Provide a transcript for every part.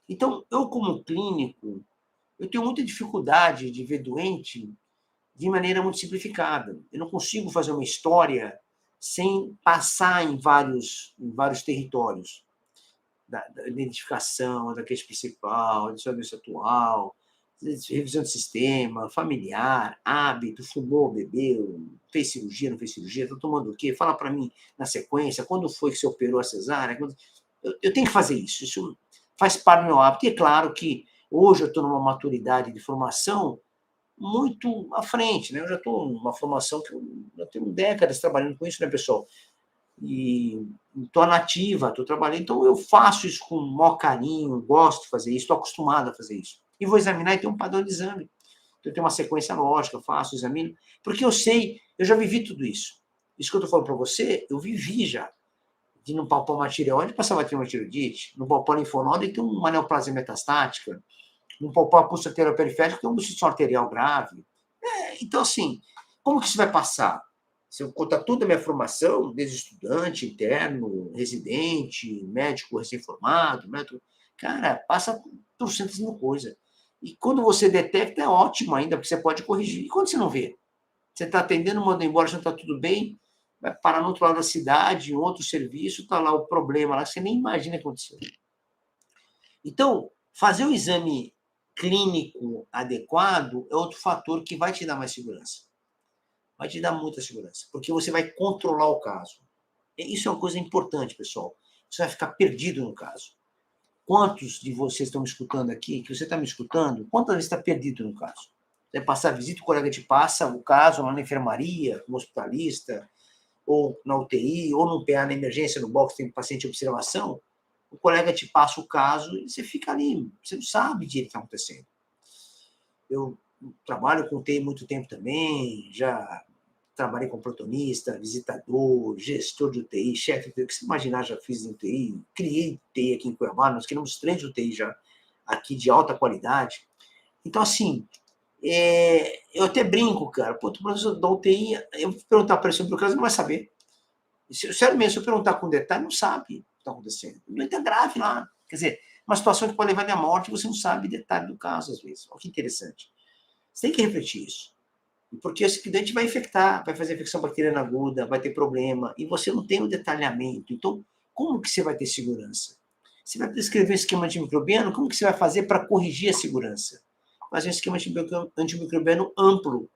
Então, eu como clínico, eu tenho muita dificuldade de ver doente de maneira muito simplificada. Eu não consigo fazer uma história sem passar em vários territórios da identificação, da queixa principal, da sua doença atual, revisão de sistema, familiar, hábito, fumou, bebeu, fez cirurgia, não fez cirurgia, está tomando o quê? Fala para mim na sequência, quando foi que você operou a cesárea? Eu tenho que fazer isso, isso faz parte do meu hábito. E é claro que hoje eu estou numa maturidade de formação muito à frente, né? Eu já estou numa formação que eu já tenho décadas trabalhando com isso, né, pessoal? E estou nativa, estou trabalhando, então eu faço isso com o maior carinho, gosto de fazer isso, estou acostumado a fazer isso. E vou examinar e tem um padrão de exame. Então, eu tenho uma sequência lógica, eu faço, examino, porque eu sei, eu já vivi tudo isso. Isso que eu estou falando para você, eu vivi já. De não palpar uma tireoide, passava a ter uma tireoidite, não palpar linfonodo e tem uma neoplasia metastática, não palpar a pulso arterial periférico, tem uma obstrução arterial grave. Então, assim, como que isso vai passar? Se eu contar toda a minha formação, desde estudante, interno, residente, médico recém-formado, médico, cara, passa por 100 mil coisas. E quando você detecta, é ótimo ainda, porque você pode corrigir. E quando você não vê? Você está atendendo, manda embora, já está tudo bem, vai parar no outro lado da cidade, em outro serviço, está lá o problema, lá que você nem imagina que aconteceu. Então, fazer o exame clínico adequado é outro fator que vai te dar mais segurança. Vai te dar muita segurança, porque você vai controlar o caso. Isso é uma coisa importante, pessoal. Você vai ficar perdido no caso. Quantos de vocês estão me escutando aqui, que você está me escutando, quantas vezes está perdido no caso? Você vai passar a visita, o colega te passa o caso lá na enfermaria, como hospitalista, ou na UTI, ou no PA na emergência, no box tem paciente em observação, o colega te passa o caso e você fica ali, você não sabe direito o que está acontecendo. Eu trabalho com UTI há muito tempo também, já trabalhei com protonista, visitador, gestor de UTI, chefe de UTI, o que você imaginar, já fiz em UTI, criei UTI aqui em Cuiabá, nós criamos 3 UTI já, aqui de alta qualidade. Então, assim, eu até brinco, cara, pô, tu professor da UTI, eu vou perguntar para ele sobre o caso, não vai saber. Sério mesmo, se eu perguntar com detalhe, não sabe o que está acontecendo. Não é grave lá. Quer dizer, uma situação que pode levar à morte, você não sabe detalhe do caso, às vezes. Olha que interessante. Você tem que refletir isso. Porque esse acidente vai infectar, vai fazer infecção bacteriana aguda, vai ter problema, e você não tem o detalhamento. Então, como que você vai ter segurança? Você vai prescrever um esquema antimicrobiano, como que você vai fazer para corrigir a segurança? Fazer um esquema antimicrobiano amplo,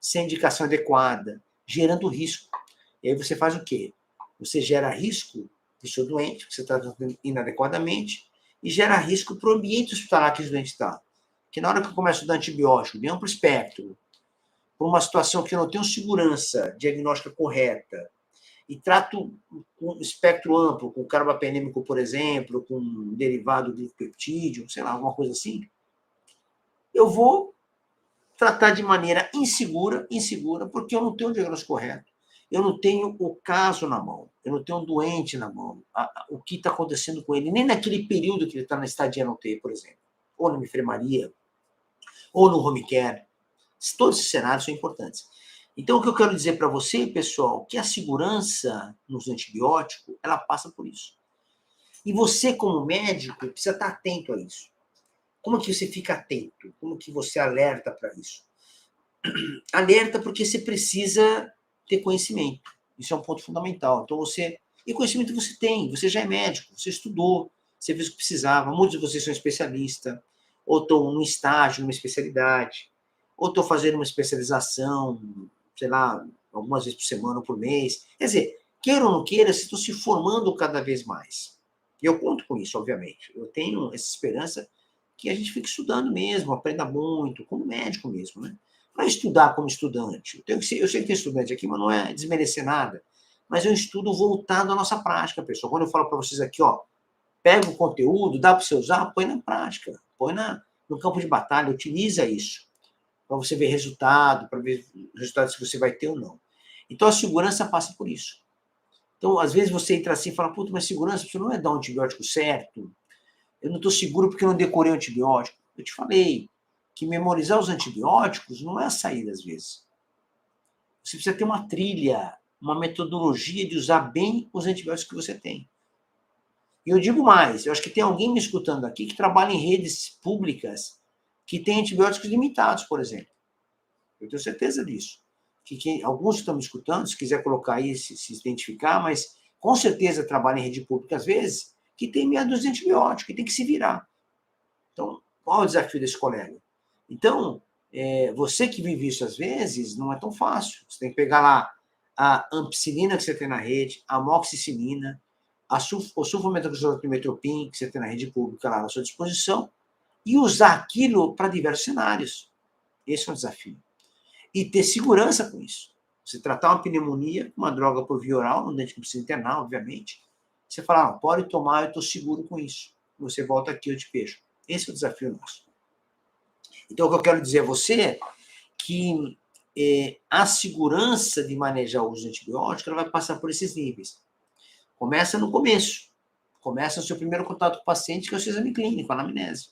sem indicação adequada, gerando risco. E aí você faz o quê? Você gera risco do seu doente, que você está tratando inadequadamente, e gera risco para o ambiente hospitalar que o doente está. Que na hora que eu começo a dar antibiótico de amplo espectro, por uma situação que eu não tenho segurança diagnóstica correta, e trato com espectro amplo, com carbapenêmico, por exemplo, com derivado de peptídeo, sei lá, alguma coisa assim, eu vou tratar de maneira insegura, porque eu não tenho o diagnóstico correto. Eu não tenho o caso na mão, eu não tenho um doente na mão, o que está acontecendo com ele, nem naquele período que ele está na estadia no UTI, por exemplo, ou na enfermaria, ou no home care. Todos esses cenários são importantes. Então, o que eu quero dizer para você, pessoal, que a segurança nos antibióticos, ela passa por isso. E você, como médico, precisa estar atento a isso. Como que você fica atento? Como que você alerta para isso? Alerta porque você precisa ter conhecimento. Isso é um ponto fundamental. Então, e conhecimento você tem, você já é médico, você estudou, você fez o que precisava. Muitos de vocês são especialistas, ou estão num estágio, numa especialidade, ou estou fazendo uma especialização, sei lá, algumas vezes por semana ou por mês. Quer dizer, queira ou não queira, vocês estão se formando cada vez mais. E eu conto com isso, obviamente. Eu tenho essa esperança que a gente fique estudando mesmo, aprenda muito, como médico mesmo, né? Não é estudar como estudante. Eu sei que tem estudante aqui, mas não é desmerecer nada. Mas eu estudo voltado à nossa prática, pessoal. Quando eu falo para vocês aqui, ó, pega o conteúdo, dá para você usar, põe na prática, põe no campo de batalha, utiliza isso para você ver resultado, para ver resultados que você vai ter ou não. Então, a segurança passa por isso. Então, às vezes você entra assim e fala, puta, mas segurança, você não é dar um antibiótico certo, eu não estou seguro porque eu não decorei o antibiótico. Eu te falei que memorizar os antibióticos não é a saída, às vezes. Você precisa ter uma trilha, uma metodologia de usar bem os antibióticos que você tem. E eu digo mais, eu acho que tem alguém me escutando aqui que trabalha em redes públicas que tem antibióticos limitados, por exemplo. Eu tenho certeza disso. Alguns que estão me escutando, se quiser colocar aí, se identificar, mas com certeza trabalha em rede pública, às vezes, que tem meia dúzia de antibióticos, que tem que se virar. Então, qual é o desafio desse colega? Então, você que vive isso às vezes, não é tão fácil. Você tem que pegar lá a ampicilina que você tem na rede, a amoxicilina, o sulfamethoxymetropin que você tem na rede pública lá à sua disposição, e usar aquilo para diversos cenários. Esse é um desafio. E ter segurança com isso. Você tratar uma pneumonia com uma droga por via oral, onde a gente não precisa internar, obviamente. Você fala, pode tomar, eu estou seguro com isso. Você volta aqui, eu te vejo. Esse é o desafio nosso. Então, o que eu quero dizer a você é que a segurança de manejar o uso de antibiótico ela vai passar por esses níveis. Começa no começo. Começa no seu primeiro contato com o paciente, que é o seu exame clínico, a anamnese.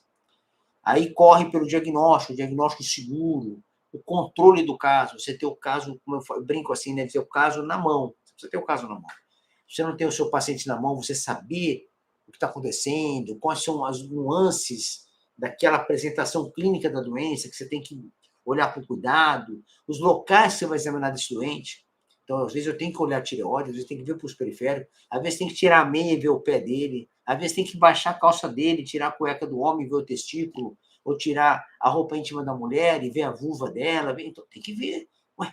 Aí corre pelo diagnóstico, o diagnóstico seguro, o controle do caso. Você ter o caso, como eu brinco assim, né? Ter o caso na mão. Você precisa ter o caso na mão. Se você não tem o seu paciente na mão, você saber o que está acontecendo, quais são as nuances daquela apresentação clínica da doença, que você tem que olhar com cuidado, os locais que você vai examinar desse doente. Então, às vezes eu tenho que olhar a tireoide, às vezes tem que ver para os periféricos, às vezes tem que tirar a meia e ver o pé dele, às vezes tem que baixar a calça dele, tirar a cueca do homem e ver o testículo, ou tirar a roupa íntima da mulher e ver a vulva dela. Então, tem que ver. Ué,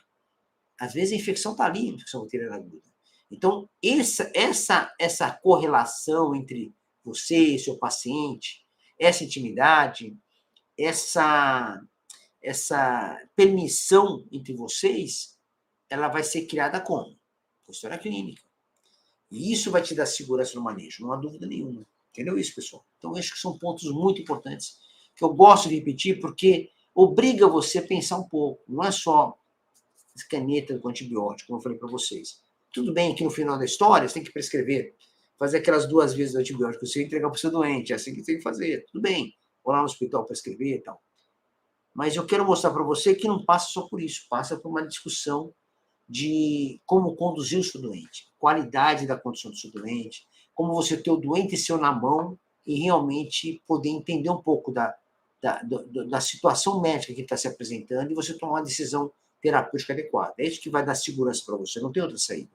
às vezes a infecção está ali, a infecção bacteriana aguda. Então, essa correlação entre você e seu paciente, essa intimidade, essa permissão entre vocês, ela vai ser criada como? Com história clínica. E isso vai te dar segurança no manejo, não há dúvida nenhuma. Entendeu isso, pessoal? Então, acho que são pontos muito importantes que eu gosto de repetir porque obriga você a pensar um pouco. Não é só caneta com antibiótico, como eu falei para vocês. Tudo bem que no final da história você tem que prescrever, fazer aquelas 2 vezes do antibiótico, você entregar para o seu doente, é assim que tem que fazer. Tudo bem, vou lá no hospital para escrever e tal. Mas eu quero mostrar para você que não passa só por isso, passa por uma discussão de como conduzir o seu doente, qualidade da condição do seu doente, como você ter o doente seu na mão e realmente poder entender um pouco da situação médica que está se apresentando e você tomar uma decisão terapêutica adequada. É isso que vai dar segurança para você, não tem outra saída.